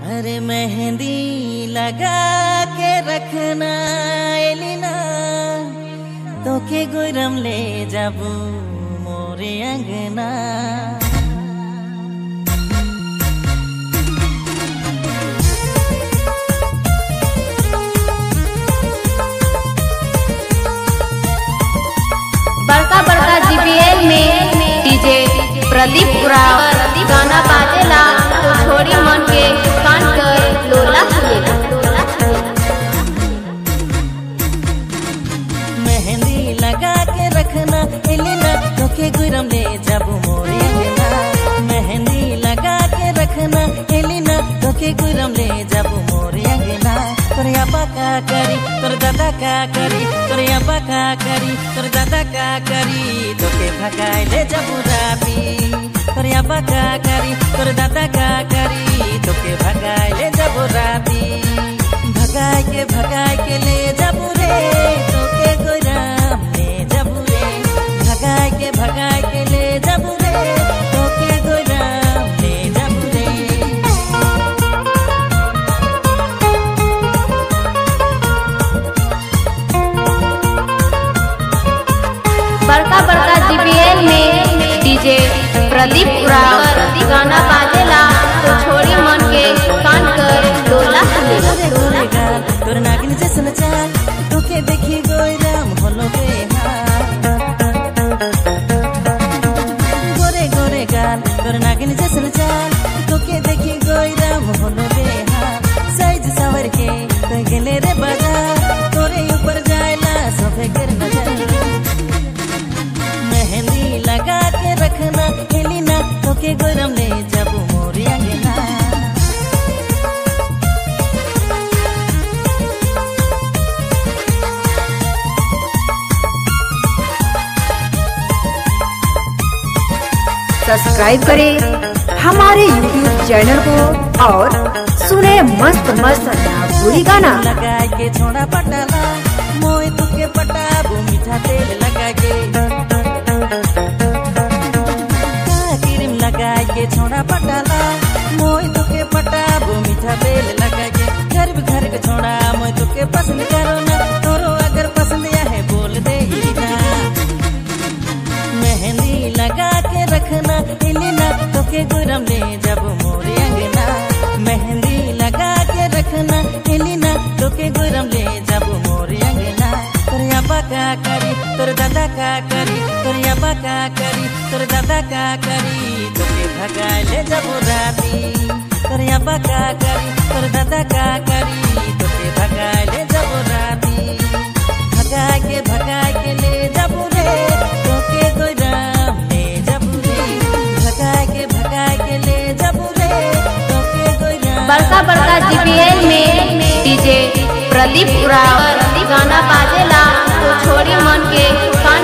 अरे मेहंदी लगा के रखना एलिना तो के गुरम ले जाबू मोरे अंगना। बड़का बड़का जीबीएल में डीजे प्रदीप उराव गाना बाजेला तो छोड़ी मन के कान कर लोला खुलेला। मेहंदी लगा के रखना एलिना तो के गुरम ले जाबू मोरे अंगना। मेहंदी लगा के रखना एलिना तो के गुरम ले जाबू मोरे अंगना। तोर अब्बा का करी तोर दादा का करी तोर अब्बा का करी तोर दादा का करी तो के भगाए ले जाबू राबी। तोर अब्बा का करी तोर दादा का करी तो के भगाए ले जाबू राबी। भगाए के ले जाबू रे तो के गुरम ले जाबू रे। भगाए के ले जाबू रे तो के गुरम ले जाबू रे। बड़का बड़का जीबीएल में डीजे प्रदीप उराव गाना बाजेला तो छोड़ी मन के कान कर लोला खुलेला। तोर नागिन जैसन चाल तोके देखी गोइराम होलो बेहाल। गोरे गोरे गाल तोर नागिन जैसन चाल तोके देखी गोइराम होलो बेहाल। साइज सावर के तो गेले रे बाजार तोरे ऊपर जायला सोफे कर नजर। मेहंदी लगा के रखना एलिना तो के गुरम ले जाबू मोरे अंगना। सब्सक्राइब करें हमारे YouTube चैनल को और सुने मस्त मस्त भोजपुरी गाना। लगा के छोड़ा पटाला मोए तुके पटाबू मीठा तेल लगा के। क्रीम लगा के छोड़ा पटाला मोए तुके पटाबू मीठा तेल लगा के। घर के छोड़ा मोए तुके पसंद करो ना तोरो अगर पसंद है बोल दे ही ना। मेहंदी लगा के रखना एलिना तो के गुरम ले जाबू मोरे अंगना। मेहंदी लगा के रखना एलिना तो के गुरम ले जाबू मोरे अंगना। तोर अब्बा का करी तोर दादा का करी तोर अब्बा का करी तोर दादा का करी तो के भगाए ले जाबू राबी। तोर अब्बा का करी तोर दादा का करी तो के भगाए ले जाबू राबी। भगाए के ले जाबू रे तो के गुरम ले जाबू रे। भगाए के ले जाबू रे तो के गुरम। बड़का बड़का जीबीएल में डीजे प्रदीप उराव गाना बाजेला तो छोड़ी मन के कान